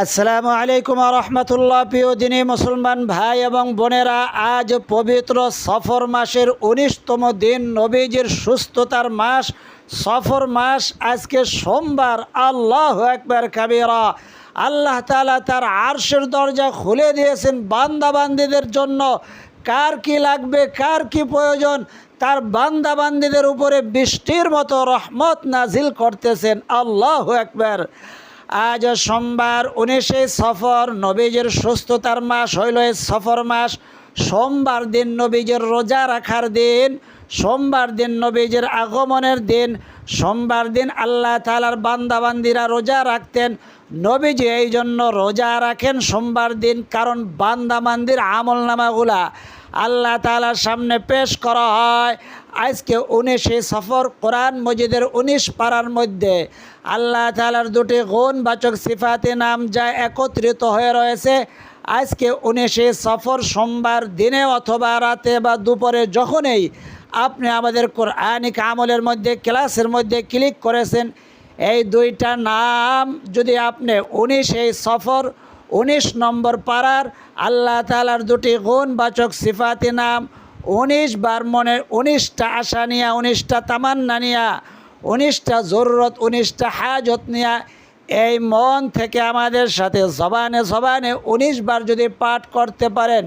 আসসালামু আলাইকুম রহমতুল্লাহ। প্রিয় দিনী মুসলমান ভাই এবং বোনেরা, আজ পবিত্র সফর মাসের 19তম দিন, নবীজির সুস্থতার মাস সফর মাস। আজকে সোমবার। আল্লাহু আকবার কাবীরা। আল্লাহ তাআলা তার আরশের দরজা খুলে দিয়েছেন বান্দাবান্দীদের জন্য। কার কি লাগবে, কার কি প্রয়োজন, তার বান্দাবান্দীদের উপরে বৃষ্টির মতো রহমত নাজিল করতেছেন। আল্লাহু আকবার। আজ সোমবার 19শে সফর, নবীজির সুস্থতার মাস হইল এই সফর মাস। সোমবার দিন নবীজির রোজা রাখার দিন, সোমবার দিন নবীজির আগমনের দিন। সোমবার দিন আল্লাহ তাআলার বান্দাবান্দিরা রোজা রাখতেন। নবীজি এই জন্য রোজা রাখেন সোমবার দিন, কারণ বান্দাবান্দির আমল নামাগুলা আল্লাহ তাআলার সামনে পেশ করা হয়। আজকে 19শে সফর, কোরআন মজিদের 19 পারার মধ্যে আল্লাহ তাআলার দুটি গুণবাচক সিফাতে নাম যা একত্রিত হয়ে রয়েছে। আজকে 19শে সফর সোমবার দিনে অথবা রাতে বা দুপুরে যখনই আপনি আমাদের কোরআনিক আমলের মধ্যে ক্লাসের মধ্যে ক্লিক করেছেন, এই দুইটা নাম যদি আপনি 19শে সফর 19 নম্বর পারার আল্লাহ তাআলার দুটি গুণবাচক সিফাতে নাম 19 বার মনের 19টা আশা নিয়া, 19টা তামান্না নিয়া, 19টা জরুরত, 19টা হাজত নিয়া এই মন থেকে আমাদের সাথে জবানে জবানে 19 বার যদি পাঠ করতে পারেন,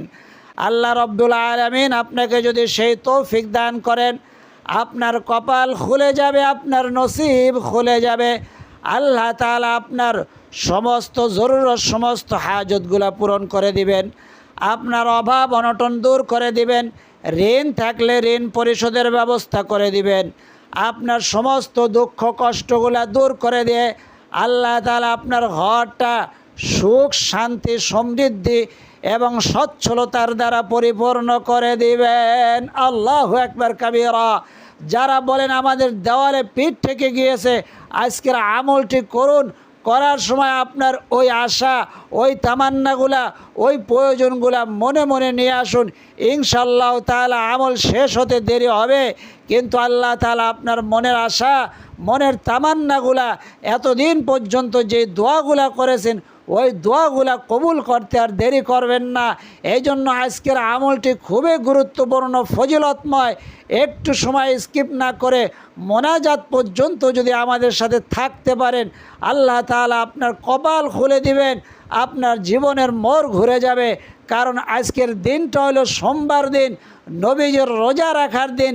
আল্লাহ রব্বুল আলামিন আপনাকে যদি সেই তৌফিক দান করেন, আপনার কপাল খুলে যাবে, আপনার নসিব খুলে যাবে। আল্লাহ তাআলা আপনার সমস্ত জরুরত, সমস্ত হাজতগুলা পূরণ করে দিবেন। আপনার অভাব অনটন দূর করে দিবেন। ঋণ থাকলে ঋণ পরিশোধের ব্যবস্থা করে দিবেন। আপনার সমস্ত দুঃখ কষ্টগুলা দূর করে দিয়ে আল্লাহ তাআলা আপনার ঘরটা সুখ শান্তি সমৃদ্ধি এবং সচ্ছলতার দ্বারা পরিপূর্ণ করে দিবেন। আল্লাহু আকবার কাবীরা। যারা বলেন আমাদের দেওয়ালে পিঠ থেকে গিয়েছে, আজকের আমলটি করুন। করার সময় আপনার ওই আশা, ওই তামান্নাগুলা, ওই প্রয়োজনগুলা মনে মনে নিয়ে আসুন। ইনশাআল্লাহ তাআলা আমল শেষ হতে দেরি হবে, কিন্তু আল্লাহ তাআলা আপনার মনের আশা, মনের তামান্নাগুলা, এতদিন পর্যন্ত যে দোয়াগুলা করেছেন ওই দোয়াগুলা কবুল করতে আর দেরি করবেন না। এই জন্য আজকের আমলটি খুবই গুরুত্বপূর্ণ, ফজিলতময়। একটু সময় স্কিপ না করে মোনাজাত পর্যন্ত যদি আমাদের সাথে থাকতে পারেন, আল্লাহ তাআলা আপনার কপাল খুলে দিবেন, আপনার জীবনের মোড় ঘুরে যাবে। কারণ আজকের দিনটা হলো সোমবার দিন, নবীজির রোজা রাখার দিন।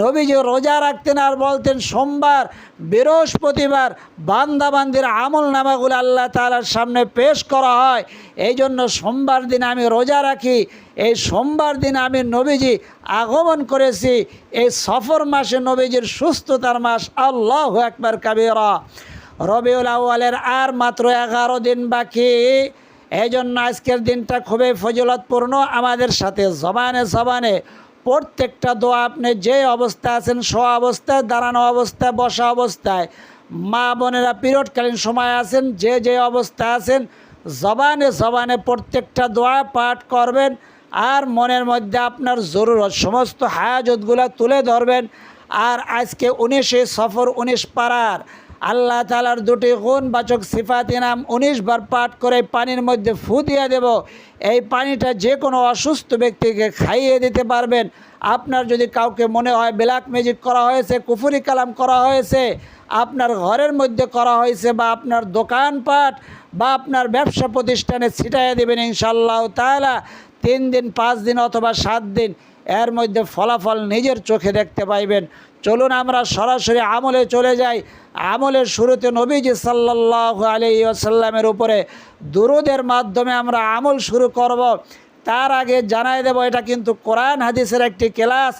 নবীজি রোজা রাখতেন আর বলতেন সোমবার বৃহস্পতিবার বান্দাবান্দির আমল নামাগুলো আল্লাহ তাআলার সামনে পেশ করা হয়। এই জন্য সোমবার দিন আমি রোজা রাখি। এই সোমবার দিন আমি নবীজি আগমন করেছি। এই সফর মাসে নবীজির সুস্থতার মাস। আল্লাহু আকবার কাবীরা। রবিউল আউয়ালের আর মাত্র 11 দিন বাকি। এই জন্য আজকের দিনটা খুবই ফজিলতপূর্ণ। আমাদের সাথে জবানে জবানে প্রত্যেকটা দোয়া, আপনি যে অবস্থায় আছেন, শোয়া অবস্থায়, দাঁড়ানো অবস্থায়, বসা অবস্থায়, মা বোনেরা পিরিয়ডকালীন সময় আছেন, যে যে অবস্থায় আছেন, জবানে জবানে প্রত্যেকটা দোয়া পাঠ করবেন। আর মনের মধ্যে আপনার জরুরত সমস্ত হাজতগুলা তুলে ধরবেন। আর আজকে 19শে সফর 19 পারার আল্লাহ তাআলার দুটি গুণবাচক সিফাতি নাম 19 বার পাঠ করে পানির মধ্যে ফু দিয়ে দেব। এই পানিটা যে কোনো অসুস্থ ব্যক্তিকে খাইয়ে দিতে পারবেন। আপনার যদি কাউকে মনে হয় ব্ল্যাক ম্যাজিক করা হয়েছে, কুফরি কালাম করা হয়েছে, আপনার ঘরের মধ্যে করা হয়েছে, বা আপনার দোকানপাট বা আপনার ব্যবসা প্রতিষ্ঠানে ছিটাইয়ে দেবেন, ইনশাআল্লাহ তাআলা 3 দিন 5 দিন অথবা 7 দিন এর মধ্যে ফলাফল নিজের চোখে দেখতে পাইবেন। চলুন আমরা সরাসরি আমলে চলে যাই। আমলের শুরুতে নবীজি সাল্লাল্লাহু আলাইহি ওয়াসাল্লামের উপরে দুরূদের মাধ্যমে আমরা আমল শুরু করব। তার আগে জানাই দেব, এটা কিন্তু কোরআন হাদিসের একটি ক্লাস।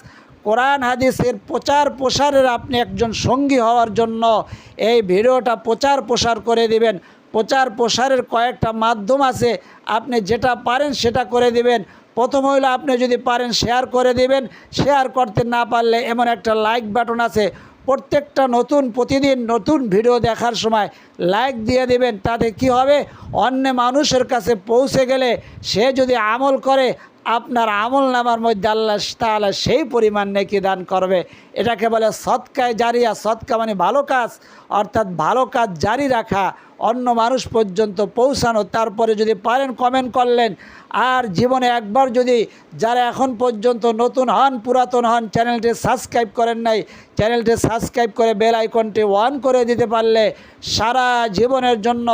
কোরআন হাদিসের প্রচার প্রসারের আপনি একজন সঙ্গী হওয়ার জন্য এই ভিডিওটা প্রচার প্রসার করে দিবেন। প্রচার প্রসারের কয়েকটা মাধ্যম আছে, আপনি যেটা পারেন সেটা করে দিবেন। প্রথম হইল আপনি যদি পারেন শেয়ার করে দিবেন। শেয়ার করতে না পারলে এমন একটা লাইক বাটন আছে, প্রত্যেকটা প্রতিদিন নতুন ভিডিও দেখার সময় লাইক দিয়ে দিবেন। তাতে কি হবে, অন্য মানুষের কাছে পৌঁছে গেলে সে যদি আমল করে, আপনার আমল নামার মধ্যে আল্লাহ তাআলা সেই পরিমাণ নেকি দান করবে। এটাকে বলে সদকায়ে জারিয়া। সদকা মানে ভালো কাজ, অর্থাৎ ভালো কাজ জারি রাখা। অন্য মানুষ পর্যন্ত পৌঁছানো। তারপরে যদি পারেন কমেন্ট করলেন। আর জীবনে একবার যদি যারা এখন পর্যন্ত নতুন হন পুরাতন হন চ্যানেলটি সাবস্ক্রাইব করেন নাই, চ্যানেলটি সাবস্ক্রাইব করে বেল আইকনটি অন করে দিতে পারলে সারা জীবনের জন্য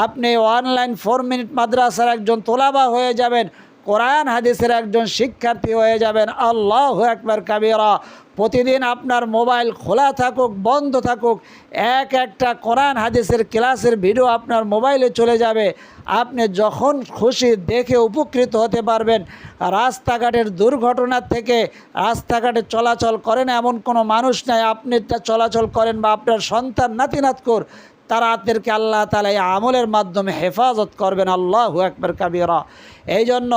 আপনি অনলাইন 4 মিনিট মাদ্রাসার একজন তোলাবা হয়ে যাবেন, কোরআন হাদিসের একজন শিক্ষার্থী হয়ে যাবেন। আল্লাহু আকবার কাবীরা। প্রতিদিন আপনার মোবাইল খোলা থাকুক বন্ধ থাকুক, একটা কোরআন হাদিসের ক্লাসের ভিডিও আপনার মোবাইলে চলে যাবে। আপনি যখন খুশি দেখে উপকৃত হতে পারবেন। রাস্তাঘাটের দুর্ঘটনার থেকে রাস্তাঘাটে চলাচল করেন এমন কোনো মানুষ নাই, আপনি চলাচল করেন বা আপনার সন্তান নাতিনাতকুর, তাদেরকে আল্লাহ তাআলা এই আমলের মাধ্যমে হেফাজত করবেন। আল্লাহু আকবার কাবীরা। এই জন্য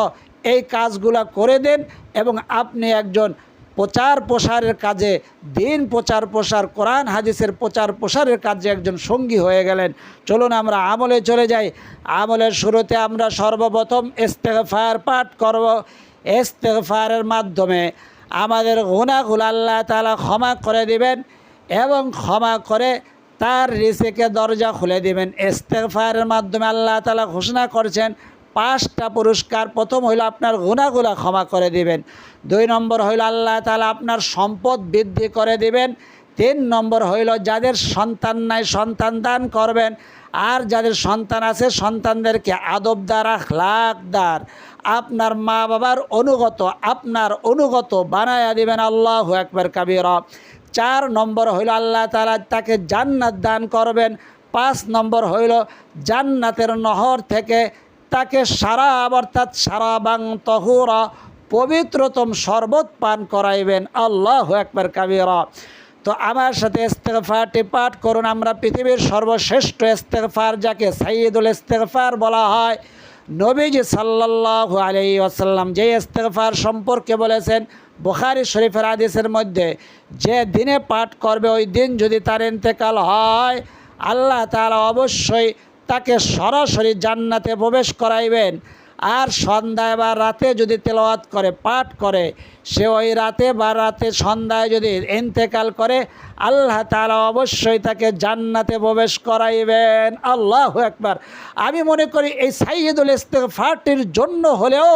এই কাজগুলা করে দেন এবং আপনি একজন প্রচার প্রসারের কাজে, দিন প্রচার প্রসার কোরআন হাদিসের প্রচার প্রসারের কাজে একজন সঙ্গী হয়ে গেলেন। চলুন আমরা আমলে চলে যাই। আমলের শুরুতে আমরা সর্বপ্রথম ইস্তেগফার পাঠ করব। ইস্তেগফারের মাধ্যমে আমাদের গুনাহগুলো আল্লাহ তাআলা ক্ষমা করে দিবেন এবং ক্ষমা করে তার রিজিকের দরজা খুলে দিবেন। ইস্তেগফারের মাধ্যমে আল্লাহ তাআলা ঘোষণা করেছেন 5টা পুরস্কার। প্রথম হইল আপনার গুনাহগুলো ক্ষমা করে দিবেন। 2 নম্বর হইল আল্লাহ তাআলা আপনার সম্পদ বৃদ্ধি করে দিবেন। 3 নম্বর হইল যাদের সন্তান নাই সন্তান দান করবেন। আর যাদের সন্তান আছে সন্তানদেরকে আদবদার আখলাকদার আপনার মা বাবার আপনার অনুগত বানায়া দিবেন। আল্লাহু আকবার কাবীরা। 4 নম্বর হইল আল্লাহ তাআলা তাকে জান্নাত দান করবেন। 5 নম্বর হইল জান্নাতের নহর থেকে তাকে অর্থাৎ সারাবাং তহুরা পবিত্রতম শরবত পান করাইবেন। আল্লাহু আকবার কাবীরা। তো আমার সাথে ইস্তেগফারটি পাঠ করুন। আমরা পৃথিবীর সর্বশ্রেষ্ঠ ইস্তেগফার যাকে সাইয়্যিদুল ইস্তেগফার বলা হয়, নবীজি সাল্লাল্লাহু আলাইহি ওয়াসাল্লাম যে ইস্তেগফার সম্পর্কে বলেছেন বুখারী শরীফের হাদিসের মধ্যে, যে দিনে পাঠ করবে ওই দিন যদি তার ইন্তেকাল হয় আল্লাহ তাআলা অবশ্যই তাকে সরাসরি জান্নাতে প্রবেশ করাইবেন। আর সন্ধ্যায় বা রাতে যদি তেলাওয়াত করে পাঠ করে সে ওই রাতে বা সন্ধ্যায় যদি ইন্তেকাল করে আল্লাহ তাআলা অবশ্যই তাকে জান্নাতে প্রবেশ করাইবেন। আল্লাহু আকবার। আমি মনে করি এই সাইয়্যিদুল ইস্তেগফারটির জন্য হলেও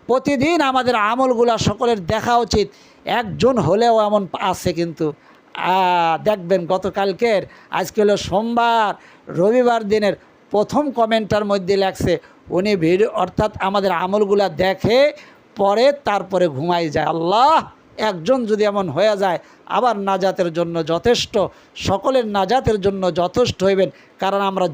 প্রতিদিন আমাদের আমলগুলা সকলের দেখা উচিত। একজন হলেও এমন আছে কিন্তু দেখবেন গতকালকের, আজকে হলো সোমবার, রবিবার দিনের প্রথম কমেন্টার মধ্যে লেখছে উনি ভিডিও অর্থাৎ আমাদের আমলগুলা দেখে পরে তারপরে ঘুমাই যায়। আল্লাহ, একজন যদি এমন হয়ে যায় আবার নাজাতের জন্য যথেষ্ট, সকলের নাজাতের জন্য যথেষ্ট হইবেন। কারণ আমরা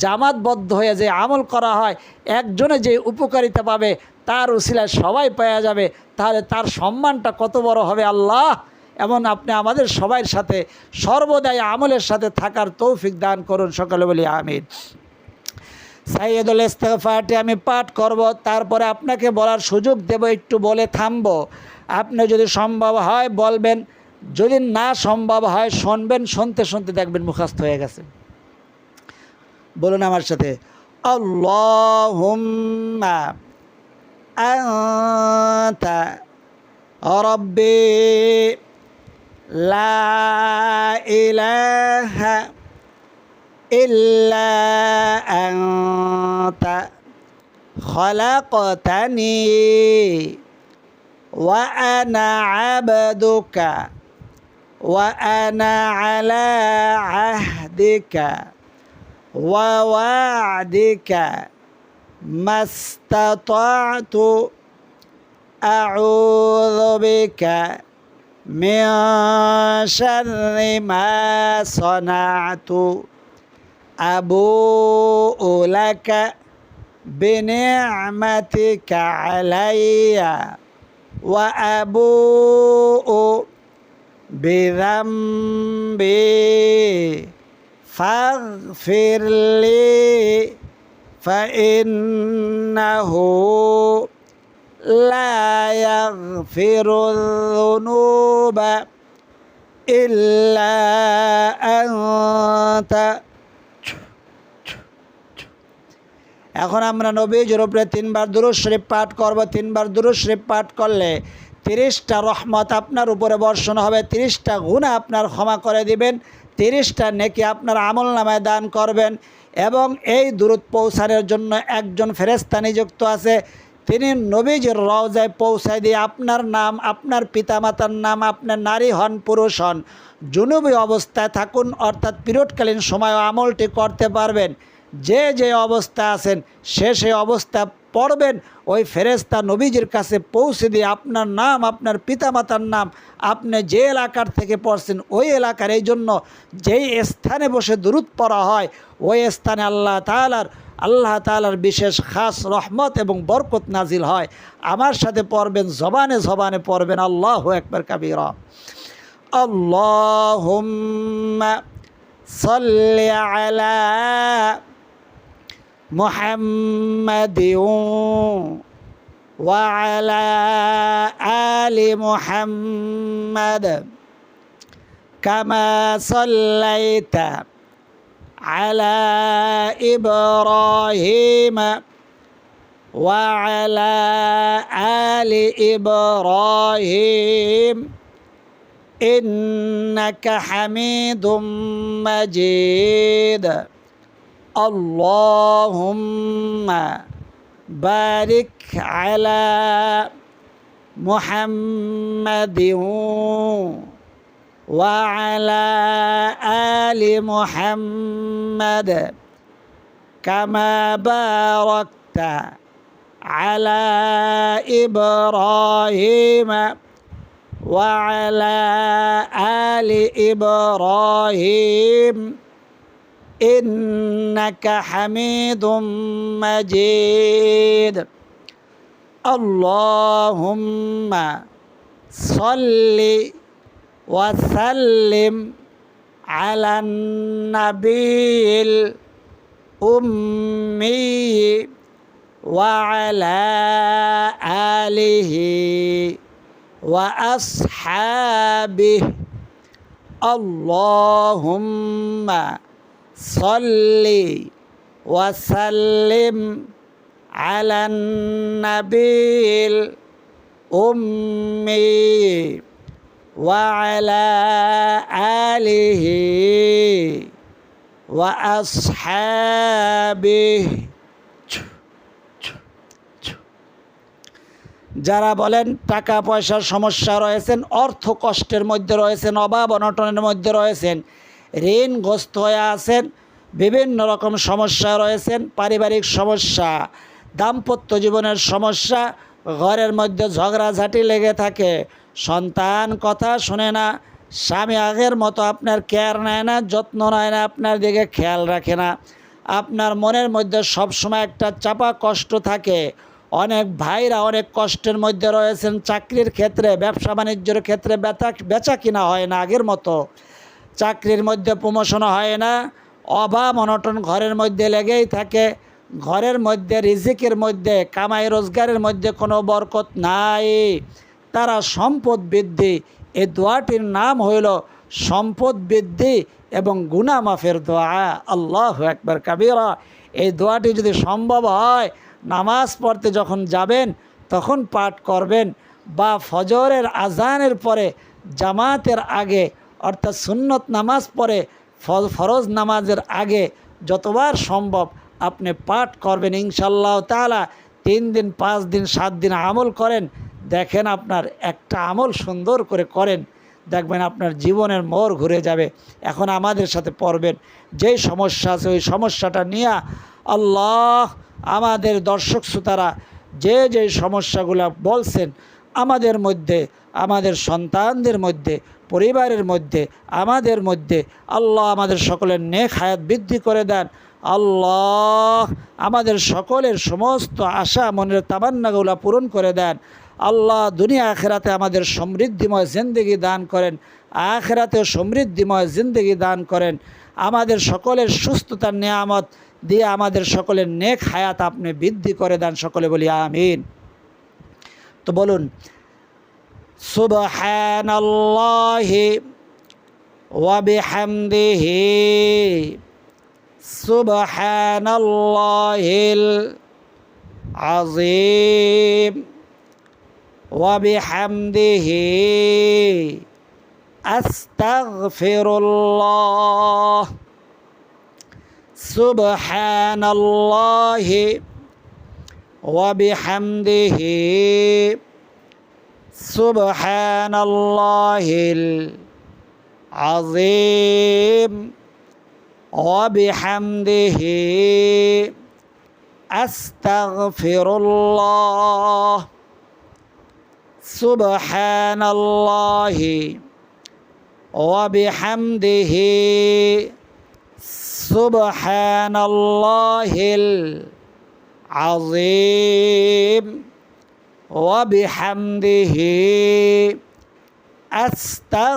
জামাতবদ্ধ হয়ে যে আমল করা হয় একজনে যে উপকারিতা পাবে তার উসিলায় সবাই পাওয়া যাবে, তাহলে তার সম্মানটা কত বড় হবে। আল্লাহ, এমন আপনি আমাদের সবার সাথে সর্বদাই আমলের সাথে থাকার তৌফিক দান করুন। সকলে বলি আমিন। সাইয়্যিদুল ইস্তেগফারটি আমি পাঠ করব, তারপরে আপনাকে বলার সুযোগ দেব, একটু বলে থামব। আপনি যদি সম্ভব হয় বলবেন, যদি না সম্ভব হয় শুনবেন, শুনতে শুনতে দেখবেন মুখস্থ হয়ে গেছে। বলুন আমার সাথে, আল্লাহুম্মা আনতা রাব্বি লা ইলাহা ইল্লা আনতা খালাকতানি ওয়া আনা আবদুকা ওয়া আনা আলা আহদিকা ওয়া ওয়া'দিকা মাস্তাতা'তু আউযু বিকা মিন শাররি মা সানা'তু আবুউ লাকা বিনি'মাতিকা আলাইয়া ওয়া আবুউ বিযামবি ফাগফিরলি ফাইন্নাহু লা ইয়াগফিরুয যুনুবা ইল্লা আনতা। এখন আমরা নবীজির উপরে 3 বার দুরূদ শরীফ পাঠ করব। 3 বার দুরূদ শরীফ পাঠ করলে 30টা রহমত আপনার উপরে বর্ষণ হবে, 30টা গুনাহ আপনার ক্ষমা করে দিবেন, 30টা নেকি আপনার আমল নামায় দান করবেন। এবং এই দুরূদ পৌঁছানোর জন্য একজন ফেরেশতা নিযুক্ত আছে, তিনি নবীজির রওজায় পৌঁছায় দিয়ে আপনার নাম, আপনার পিতামাতার নাম, আপনার নারী হন পুরুষ হন, জুনুবি অবস্থায় থাকুন অর্থাৎ পিরিয়ডকালীন সময়ও আমলটি করতে পারবেন। যে যে অবস্থা আছেন সেই অবস্থা পড়বেন, ওই ফেরেশতা নবীজির কাছে পৌঁছে দিয়ে আপনার নাম, আপনার পিতামাতার নাম, আপনি যে এলাকার থেকে পড়ছেন ওই এলাকার, এই জন্য যেই স্থানে বসে দুরূদ পড়া হয় ওই স্থানে আল্লাহ তাআলার বিশেষ খাস রহমত এবং বরকত নাজিল হয়। আমার সাথে পড়বেন, জবানে জবানে পড়বেন আল্লাহু আকবার কাবীরা। আল্লাহুম্মা সাল্লি আলা মুহাম্মাদিন ওয়া আলা আলি মুহাম্মাদ কামা সাল্লাইতা আলা ইব্রাহিম ওয়া আলা আলি ইব্রাহিম ইন্নাকা হামিদুম মাজিদ। আল্লাহুম্মা বারিক আলা মুহাম্মাদিন ওয়া আলা আলি মুহাম্মাদ কামা বারাকতা আলা ইব্রাহিম ওয়া আলা আলি ইব্রাহিম ইন্নাকা হামিদুম মাজিদ। আল্লাহুম্মা সাল্লি ওয়া সাল্লিম আলান নাবিয়িল উম্মি ওয়া আলা আলিহি ওয়া আসহাবিহি। আল্লাহুম্মা সাল্লি ওয়া সাল্লিম আলান নাবিয়িল উম্মি ওয়া আলা আলিহি ওয়া আসহাবিহি। যারা বলেন টাকা পয়সার সমস্যা রয়েছেন, অর্থ কষ্টের মধ্যে রয়েছেন, অভাব অনটনের মধ্যে রয়েছেন, ঋণগ্রস্ত হয়ে আছেন, বিভিন্ন রকম সমস্যা রয়েছেন, পারিবারিক সমস্যা, দাম্পত্য জীবনের সমস্যা, ঘরের মধ্যে ঝগড়াঝাটি লেগে থাকে, সন্তান কথা শোনে না, স্বামী আগের মতো আপনার কেয়ার নেয় না, যত্ন নেয় না, আপনার দিকে খেয়াল রাখে না, আপনার মনের মধ্যে সবসময় একটা চাপা কষ্ট থাকে। অনেক ভাইরা অনেক কষ্টের মধ্যে রয়েছেন, চাকরির ক্ষেত্রে, ব্যবসা বাণিজ্যের ক্ষেত্রে বেচা কিনা হয় না আগের মতো, চাকরির মধ্যে প্রমোশন হয় না, অভাব অনটন ঘরের মধ্যে লেগেই থাকে, ঘরের মধ্যে রিজিকের মধ্যে, কামাই রোজগারের মধ্যে কোনো বরকত নাই। তারা সম্পদ বৃদ্ধি, এই দোয়াটির নাম হইল সম্পদ বৃদ্ধি এবং গুনাহ মাফের দোয়া। আল্লাহু আকবার কাবীরা। এই দোয়াটি যদি সম্ভব হয়, নামাজ পড়তে যখন যাবেন তখন পাঠ করবেন, বা ফজরের আজানের পরে জামাতের আগে অর্থাৎ সুন্নত নামাজ পড়ে ফরজ নামাজের আগে যতবার সম্ভব আপনি পাঠ করবেন ইনশাআল্লাহ তাআলা। 3 দিন 5 দিন 7 দিন আমল করেন, দেখেন আপনার একটা আমল সুন্দর করে করেন, দেখবেন আপনার জীবনের মোড় ঘুরে যাবে। এখন আমাদের সাথে পড়বেন, যেই সমস্যা আছে ওই সমস্যাটা নিয়ে আল্লাহ আমাদের দর্শক শ্রোতারা যে যে সমস্যাগুলো বলছেন আমাদের মধ্যে, আমাদের সন্তানদের মধ্যে, পরিবারের মধ্যে, আমাদের মধ্যে, আল্লাহ আমাদের সকলের নেক হায়াত বৃদ্ধি করে দেন। আল্লাহ আমাদের সকলের সমস্ত আশা মনের তামান্নাগুলো পূরণ করে দেন। আল্লাহ দুনিয়া আখেরাতে আমাদের সমৃদ্ধিময় জিন্দেগি দান করেন, আখেরাতেও সমৃদ্ধিময় জিন্দেগি দান করেন। আমাদের সকলের সুস্থতার নিয়ামত দিয়ে আমাদের সকলের নেক হায়াত আপনি বৃদ্ধি করে দেন, সকলে বলি আমিন। তো বলুন সুবহানাল্লাহি ওয়া বিহামদিহি সুবহানাল্লাহিল আযীম ওয়া বিহামদিহি আস্তাগফিরুল্লাহ, সুবহানাল্লাহি ওয়া বিহামদিহি, সুবহানাল্লাহিল আযীম ওয়া বিহামদিহি, আস্তাগফিরুল্লাহ, সুবহানাল্লাহি ওয়া বিহামদিহি, সুবহানাল্লাহিল আযীম ওয়া বিহামদিহি, আস্তাগফিরুল্লাহ।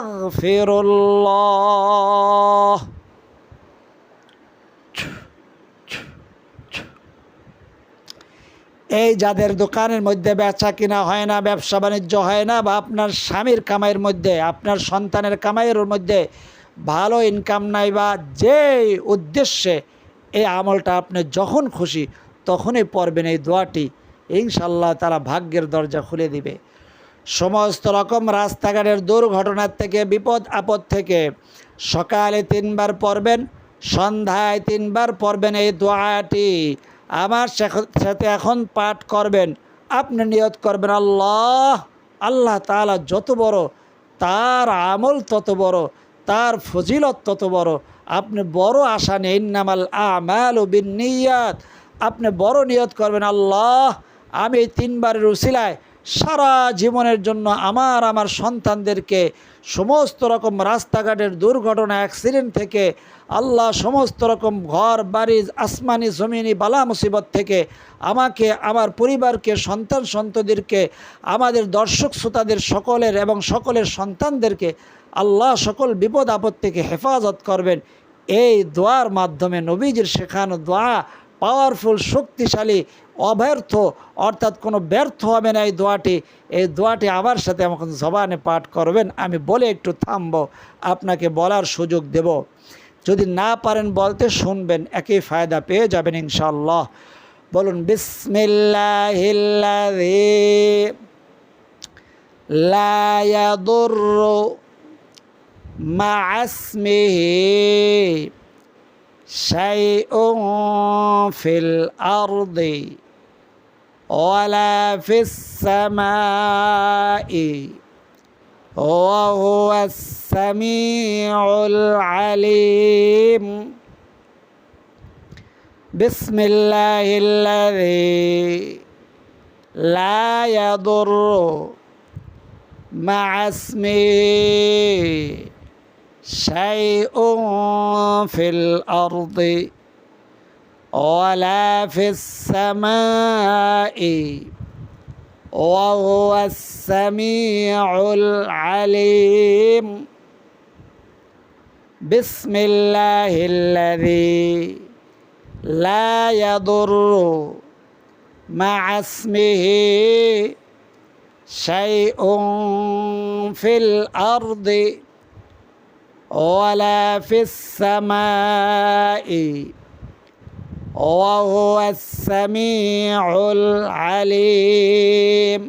এই যাদের দোকানের মধ্যে বেচা কিনা হয় না, ব্যবসা বাণিজ্য হয় না, বা আপনার স্বামীর কামাইয়ের মধ্যে, আপনার সন্তানের কামাইয়ের মধ্যে ভালো ইনকাম নাই, বা যে উদ্দেশ্যে এই আমলটা আপনি যখন খুশি তখনই পড়বেন এই দোয়াটি, ইনশাআল্লাহ তারা ভাগ্যের দরজা খুলে দিবে। সমস্ত রকম রাস্তাঘাটের দুর্ঘটনার থেকে, বিপদ আপদ থেকে সকালে 3 বার পড়বেন, সন্ধ্যায় 3 বার পড়বেন এই দোয়াটি। আমার সাথে এখন পাঠ করবেন। আপনি নিয়ত করবেন আল্লাহ, আল্লাহ তাআলা যত বড়, তার আমল তত বড়, তার ফজিলত তত বড়। আপনি বড় আশা নেই, ইন্নামাল আমালু বিন্নিয়াত। আপনি বড় নিয়ত করবেন, আল্লাহ আমি এই 3 বারের উসিলায় সারা জীবনের জন্য আমার সন্তানদেরকে সমস্ত রকম রাস্তাঘাটের দুর্ঘটনা, অ্যাক্সিডেন্ট থেকে আল্লাহ, সমস্ত রকম ঘর বাড়ি, আসমানি জমিনি বালা মুসিবত থেকে আমাকে, আমার পরিবারকে, সন্তান সন্ততিদেরকে, আমাদের দর্শক শ্রোতাদের সকলের এবং সকলের সন্তানদেরকে আল্লাহ সকল বিপদ আপদ থেকে হেফাজত করবেন। এই দোয়ার মাধ্যমে, নবীজির শেখানো দোয়া, পাওয়ারফুল, শক্তিশালী, অব্যর্থ, অর্থাৎ কোনো ব্যর্থ হবে না এই দোয়াটি। এই দোয়াটি আমার সাথে আমাকে জবানে পাঠ করবেন। আমি বলে একটু থামব, আপনাকে বলার সুযোগ দেব। যদি না পারেন বলতে, শুনবেন, একই ফায়দা পেয়ে যাবেন ইনশাআল্লাহ। বলুন, বিসমিল্লাহিল্লাযী লা ইয়াদুররু মা'a ইসমিহি শাইউন ফিল আরদি ওয়ালা ফিস সামাই ওয়া হুয়াস সামিউল আলিম। বিসমিল্লাহিল্লাযী লা ইয়াদুররু মা'a ইসমিহি শাইউন ফিল আরদি ওয়ালা ফিস সামাই ওয়া হুয়াস সামিউল আলিম। বিসমিল্লাহিল্লাযী লা ইয়াদুররু মা'a ইসমিহি শাইউন ফিল আরদি ওয়ালা ফিস সামাই ওয়া হুয়াস সামিউল আলিম।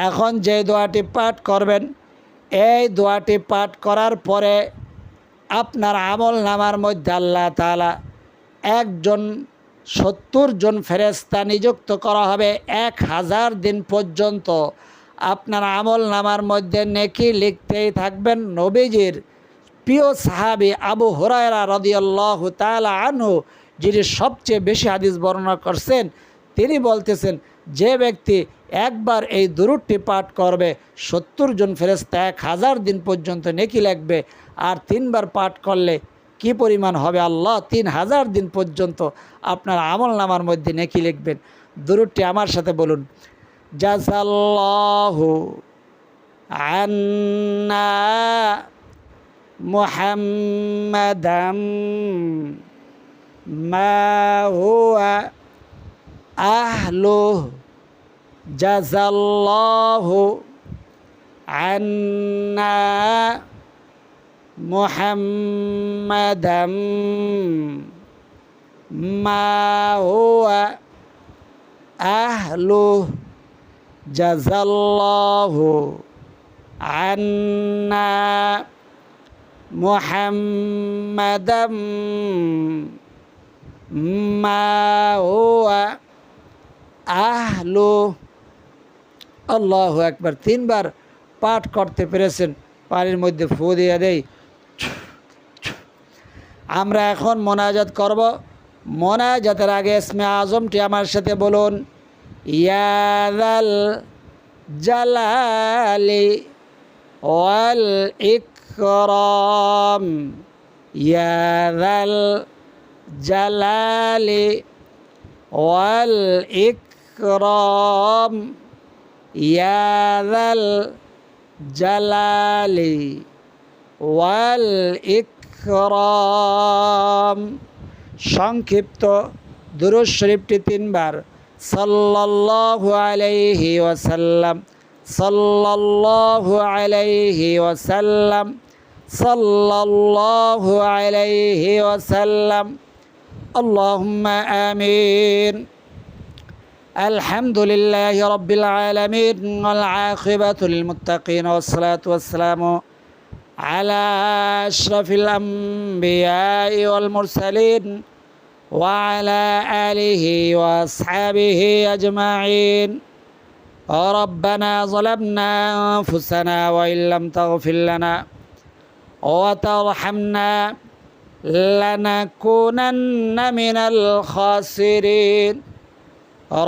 এখন যে দোয়াটি পাঠ করবেন, এই দোয়াটি পাঠ করার পরে আপনার আমল নামার মধ্যে আল্লাহ তাআলা 70 জন ফেরেশতা নিযুক্ত করা হবে। 1000 দিন পর্যন্ত আপনার আমল নামার মধ্যে নেকি লিখতেই থাকবেন। নবীজির প্রিয় সাহাবী আবু হুরায়রা রাদিয়াল্লাহু তাআলা আনহু, যিনি সবচেয়ে বেশি হাদিস বর্ণনা করছেন, তিনি বলতেছেন, যে ব্যক্তি একবার এই দুরূদটি পাঠ করবে, 70 জন ফেরেশতা 1000 দিন পর্যন্ত নেকি লিখবে। আর 3 বার পাঠ করলে কি পরিমাণ হবে? আল্লাহ 3000 দিন পর্যন্ত আপনার আমল নামার মধ্যে নেকি লিখবেন। দুরূদটি আমার সাথে বলুন, জাযাল্লাহু আন্না মুহাম্মাদাম মা হুয়া আহলুহু, জাযাল্লাহু আন্না মুহাম্মাদাম মা হুয়া আহলুহু, জাযাল্লাহু আন্না মুহাম্মাদাম মা হুয়া আহলু। আল্লাহু আকবার। 3 বার পাঠ করতে পেরেছেন, পানির মধ্যে ফু দিয়ে দেই। আমরা এখন মোনাজাত করব। মোনাজাতের আগে ইসমে আজমটি আমার সাথে বলুন, ইয়া যাল জালালি ওয়াল ইকরাম, ইয়া যাল জালালি ওয়াল ইকরাম, ইয়া যাল জালালি ওয়াল ইকরাম। সংক্ষিপ্ত দুরূদ শরীফটি 3 বার। সাল্লাল্লাহু আলাইহি ওয়াসাল্লাম, সাল্লাল্লাহু আলাইহি ওয়াসাল্লাম, সাল্লাল্লাহু আলাইহি ওয়াসাল্লাম। আল্লাহুম্মা আমিন। আলহামদুলিল্লাহি রাব্বিল আলামিন ওয়াল আখিবাতু লিল মুত্তাকিন ওয়াসসালাতু ওয়াসসালামু আলা আশরাফিল আমবিয়াই ওয়াল মুরসালিন ওয়া আলা আলিহি ওয়া আসহাবিহি আজমাইন। রব্বানা যালামনা আনফুসানা ওয়া ইল্লাম তাগফির লানা ওয়া তারহামনা লানাকুনান্না মিনাল খাসিরিন।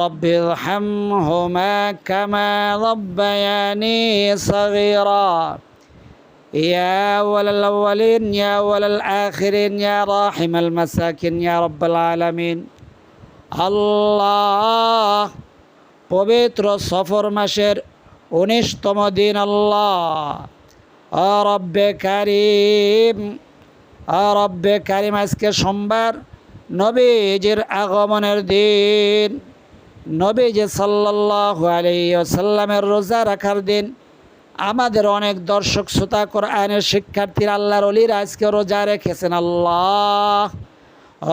রব্বি ইরহামহুমা কামা রাব্বায়ানি সাগীরা। ইয়া আউয়ালাল আউয়ালিন ইয়া আউয়ালাল আখিরিন ইয়া রাহিমাল মাসাকিন ইয়া রাব্বাল আলামিন। আল্লাহ, পবিত্র সফর মাসের 19তম দিন। আল্লাহ রব্বে কারিম, রব্বে কারিম, আজকে সোমবার, নবীজির আগমনের দিন, নবীজি সাল্লাল্লাহু আলাইহি ওয়াসাল্লামের রোজা রাখার দিন। আমাদের অনেক দর্শক শ্রোতা, কোরআনের শিক্ষার্থীরা, আল্লাহর ওলিরা আজকে রোজা রেখেছেন। আল্লাহ,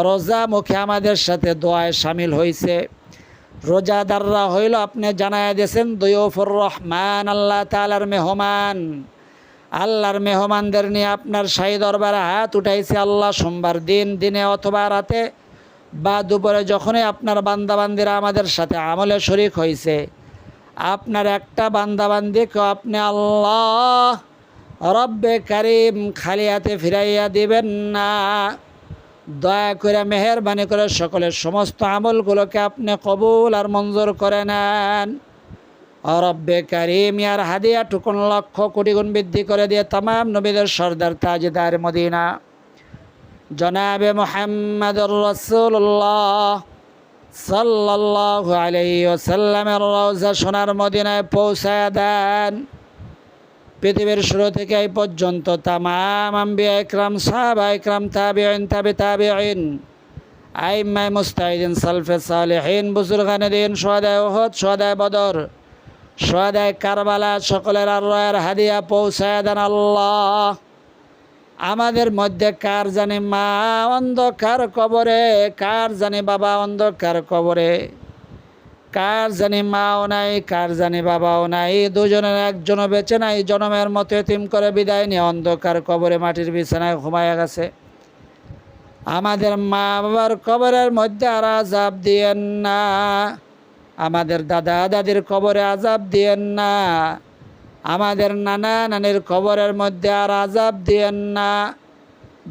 রোজা মুখে আমাদের সাথে দোয়ায় শামিল হয়েছে। রোজাদাররা হইল, আপনি জানায় দিয়েছেন, দয়ুফুর রহমান, আল্লাহ তাআলার মেহমান। আল্লাহর মেহমানদের নিয়ে আপনার শাহী দরবারে হাত উঠাইছে। আল্লাহ, সোমবার দিন, দিনে অথবা রাতে বা দুপুরে যখনই আপনার বান্দাবান্দিরা আমাদের সাথে আমলে শরীক হয়েছে, আপনার একটা বান্দাবান্দিকে আপনি আল্লাহ রব্বে কারিম খালি হাতে ফিরাইয়া দিবেন না। দয়া করে, মেহেরবানি করে সকলের সমস্ত আমলগুলোকে আপনি কবুল আর মঞ্জুর করে নেন। রব্বে কারিম ইয়ার হাদিয়া টুকুন লক্ষ কোটি গুণ বৃদ্ধি করে দিয়ে তামাম নবীদের সর্দার তাজদার মদিনা জনাবে মুহাম্মদুর রাসূলুল্লাহ সাল্লাল্লাহু আলাইহি ওয়াসাল্লামের রওজা সোনার মদিনায় পৌঁছায় দেন। পৃথিবীর শুরু থেকে এই পর্যন্ত তামাম আম্বিয়া ইকরাম, সাহাবা ইকরাম, তাবিঈন, তাবিঈন, আইম্মায়ে মুজতাহিদিন, সালফে সালেহিন, বুজুরগানে দিন, শুহাদায়ে উহুদ, শুহাদায়ে বদর, শুহাদায়ে কারবালা, সকলের আল্লাহর হাদিয়া পৌঁছায় দেন। আল্লাহ, আমাদের মধ্যে কার জানি মা অন্ধকার কবরে, কার জানি বাবা অন্ধকার কবরে, কার জানি মাও নাই, কার জানি বাবাও নাই, দুজনের একজনও বেঁচে নাই, জনমের মতো এতিম করে বিদায় নিয়ে অন্ধকার কবরে মাটির বিছানায় ঘুমায়া গেছে। আমাদের মা বাবার কবরের মধ্যে আর আযাব দিয়েন না, আমাদের দাদা দাদির কবরে আযাব দিয়েন না, আমাদের নানা নানির কবরের মধ্যে আর আযাব দিয়েন না।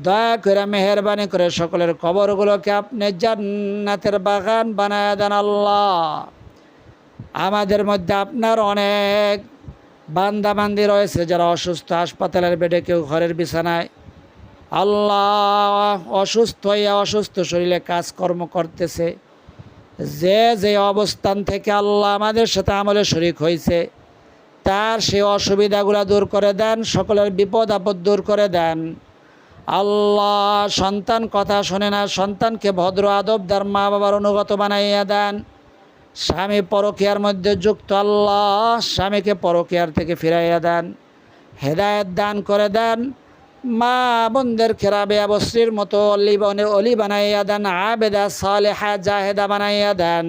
দয়া করে, মেহেরবানি করে সকলের কবরগুলোকে আপনি জান্নাতের বাগান বানায় দেন। আল্লাহ, আমাদের মধ্যে আপনার অনেক বান্দাবান্দি রয়েছে যারা অসুস্থ, হাসপাতালের বেডে, কেউ ঘরের বিছানায়। আল্লাহ, অসুস্থ হইয়া অসুস্থ শরীরে কাজকর্ম করতেছে, যে যে অবস্থান থেকে আল্লাহ আমাদের সাথে আমলে শরীক হয়েছে, তার সেই অসুবিধাগুলো দূর করে দেন, সকলের বিপদ আপদ দূর করে দেন। আল্লাহ, সন্তান কথা শোনে না, সন্তানকে ভদ্র আদবদার মা বাবার অনুগত বানাইয়া দেন। স্বামী পরকীয়ার মধ্যে যুক্ত, আল্লাহ স্বামীকে পরকীয়ার থেকে ফিরাইয়া দেন, হেদায়েত দান করে দেন। মা বোনদের খেরাবে আবশ্রীর মতো অলি বানাইয়া দেন, আবেদা সালেহা জাহেদা বানাইয়া দেন।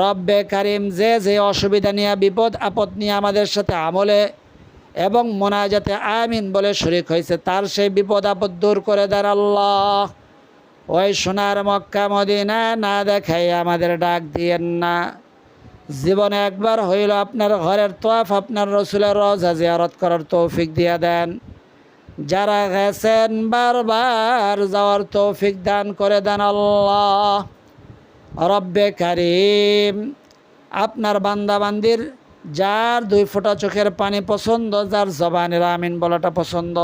রব্বে কারিম, যে যে অসুবিধা নিয়ে বিপদ আপদ নিয়ে আমাদের সাথে আমলে এবং মোনাজাতে আমিন বলে শরীক হয়েছে, তার সেই বিপদ আপদ দূর করে দেন আল্লাহ। ওই সোনার মক্কা মদিনা না দেখাই আমাদের ডাক দিয়েন না। জীবনে একবার হইল আপনার ঘরের তোয়াফ, আপনার রসুলের রওজা জিয়ারত করার তৌফিক দিয়ে দেন। যারা গেছেন বারবার যাওয়ার তৌফিক দান করে দেন আল্লাহ। রব্বে কারিম, আপনার বান্দাবান্দির যার 2 ফোঁটা চোখের পানি পছন্দ, যার জবানের আমিন বলাটা পছন্দ,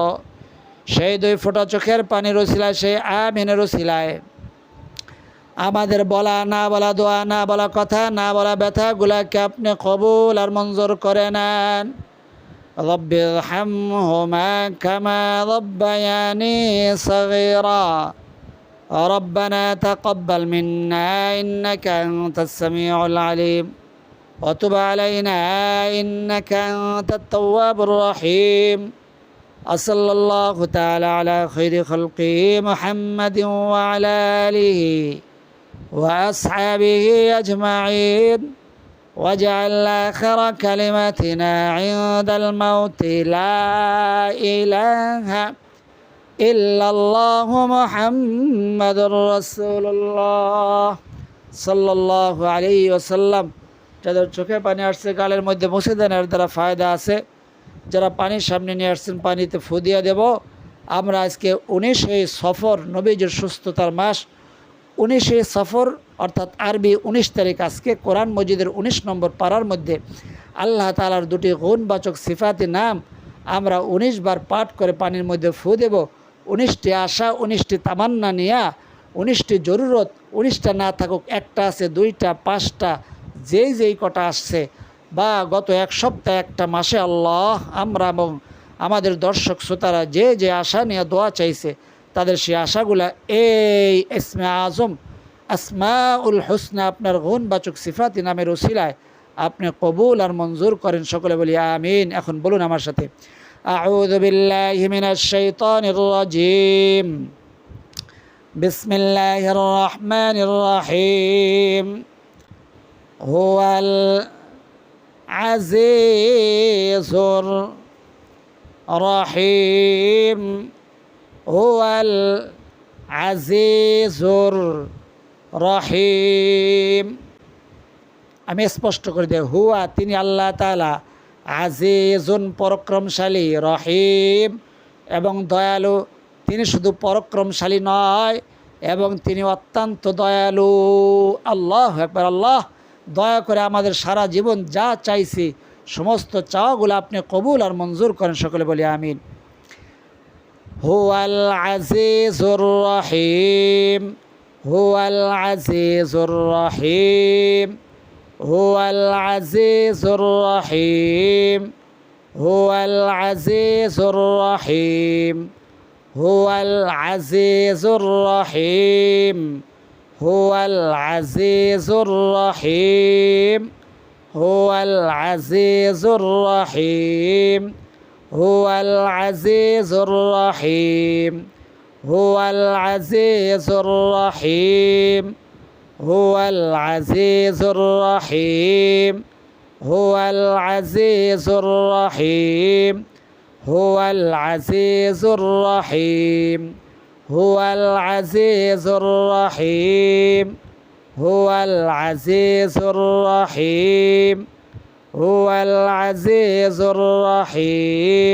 সেই 2 ফোঁটা চোখের পানির ওসিলায়, সেই আমিনের ওসিলায় আমাদের বলা না বলা দোয়া না বলা কথা না বলা ব্যথাগুলাকে আপনি কবুল আর মঞ্জুর করে নেন। রব্বি রহমহুমা কামা রব্বায়ানি সগীরা। ربنا تقبل منا إنك أنت السميع العليم وتب علينا إنك أنت التواب الرحيم. وصلى الله تعالى على خير خلقه محمد وعلى آله وأصحابه أجمعين. واجعل آخر كلمتنا عند الموت لا إله إلا الله محمد رسول الله صلى الله عليه وسلم. যাদের চোখে পানি আসছে গালের মধ্যে মুছে দেন, এর দ্বারা ফায়দা আছে। যারা পানির সামনে নিয়ে আসছেন পানিতে ফু দিয়ে দেব। আমরা আজকে 19 সফর, নবীজির সুস্থতার মাস, 19 সফর অর্থাৎ আরবি 19 তারিখ। আজকে কোরআন মজিদের 19 নম্বর পারার মধ্যে আল্লাহ তাআলার 2টি গুণবাচক সিফাতি নাম আমরা 19 বার পাঠ করে পানির মধ্যে ফু দেব। 19টি আশা, 19টি তামান্না নিয়া, 19টি জরুরত, 19টা না থাকুক, একটা আছে, 2টা, 5টা, যেই কটা আসছে, বা গত 1 সপ্তাহ, একটা মাসে আল্লাহ আমরা এবং আমাদের দর্শক শ্রোতারা যে আশা নিয়ে দোয়া চাইছে, তাদের সেই আশাগুলা এই ইসমে আজম আসমাউল হুসনা আপনার গুণবাচক সিফাতি নামের ওসিলায় আপনি কবুল আর মঞ্জুর করেন। সকলে বলি আমিন। এখন বলুন আমার সাথে, আউযু বিল্লাহি মিনাশ শাইতানির রাজিম, বিসমিল্লাহির রহমানির রহিম। হুয়াল আজিজুর রহিম, হুয়াল আজিজুর রহিম। আমি স্পষ্ট করে দিই, হুয়া তিনি আল্লাহ তাআলা, আজিজুন পরাক্রমশালী, রহিম এবং দয়ালু। তিনি শুধু পরাক্রমশালী নয়, এবং তিনি অত্যন্ত দয়ালু। আল্লাহু আকবার। আল্লাহ দয়া করে আমাদের সারা জীবন যা চাইছি সমস্ত চাওয়াগুলো আপনি কবুল আর মঞ্জুর করেন। সকলে বলি আমিন। হুয়াল আজিজুর রহিম, হুয়াল আজিজুর রহিম, হুয়াল আজিজুর রহিম, হুয়াল আজিজুর রহিম, হুয়াল আজিজুর রহিম, হুয়াল আজিজুর রহিম, হুয়াল আজিজুর রহিম, হুয়াল আজিজুর রহিম, হুয়াল আজিজুর রহিম, হুয়াল আজিজুর রহিম, হুয়াল আজিজুর রহিম, হুয়াল আজিজুর রহিম, হুয়াল আজিজুর রহিম, হুয়াল আজিজুর রহিম, হুয়াল আজিজুর রহিম,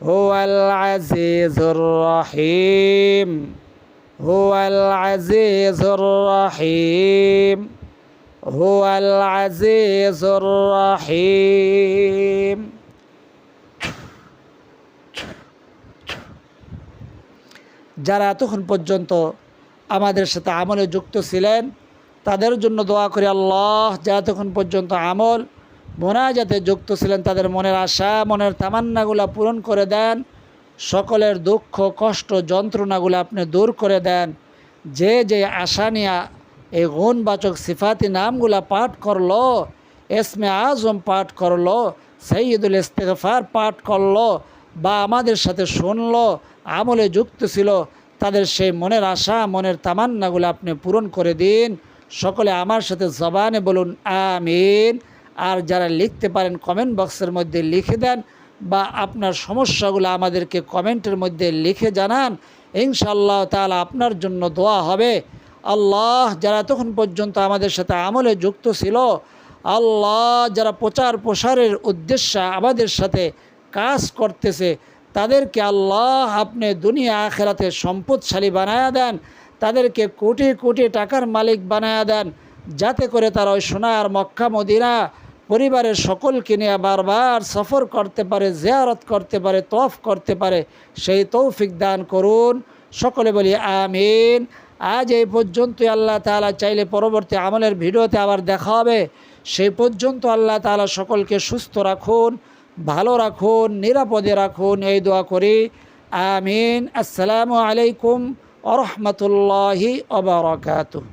হুয়াল আজিজুর রহিম, হুয়াল আজিজুর রহিম, হুয়াল আজিজুর রহিম। যারা এতক্ষণ পর্যন্ত আমাদের সাথে আমলে যুক্ত ছিলেন তাদের জন্য দোয়া করি আল্লাহ, যারা এতক্ষণ পর্যন্ত আমল মোনাজাতে যুক্ত ছিলেন তাদের মনের আশা, মনের তামান্নাগুলা পূরণ করে দেন। সকলের দুঃখ কষ্ট যন্ত্রণাগুলো আপনি দূর করে দেন। যে আশা নিয়ে এই গুণবাচক সিফাতি নামগুলা পাঠ করলো, ইসমে আজম পাঠ করলো, সাইয়্যিদুল ইস্তিগফার পাঠ করলো, বা আমাদের সাথে শুনলো, আমলে যুক্ত ছিল, তাদের সেই মনের আশা মনের তামান্নাগুলো আপনি পূরণ করে দিন। সকলে আমার সাথে জবানে বলুন আমিন। আর যারা লিখতে পারেন কমেন্ট বক্সের মধ্যে লিখে দেন, বা আপনার সমস্যাগুলো আমাদেরকে কমেন্টের মধ্যে লিখে জানান। ইনশাআল্লাহ তাআলা আপনার জন্য দোয়া হবে। আল্লাহ, যারা তখন পর্যন্ত আমাদের সাথে আমলে যুক্ত ছিল, আল্লাহ যারা প্রচার প্রসারের উদ্দেশ্যে আমাদের সাথে কাজ করতেছে, তাদেরকে আল্লাহ আপনি দুনিয়া আখেরাতে সম্পদশালী বানায়া দেন, তাদেরকে কোটি কোটি টাকার মালিক বানায়া দেন, যাতে করে তারা ওই সোনার মক্কা মদিনা পরিবারের সকলকে নিয়ে বারবার সফর করতে পারে, জিয়ারত করতে পারে, তওয়াফ করতে পারে। সেই তৌফিক দান করুন। সকলে বলি আমিন। আজ এই পর্যন্তই। আল্লাহ তাআলা চাইলে পরবর্তী আমলের ভিডিওতে আবার দেখা হবে। সেই পর্যন্ত আল্লাহ তাআলা সকলকে সুস্থ রাখুন, ভালো রাখুন, নিরাপদে রাখুন, এই দোয়া করি। আমিন। আসসালামু আলাইকুম ওয়া রাহমাতুল্লাহি ওয়া বারাকাতুহু।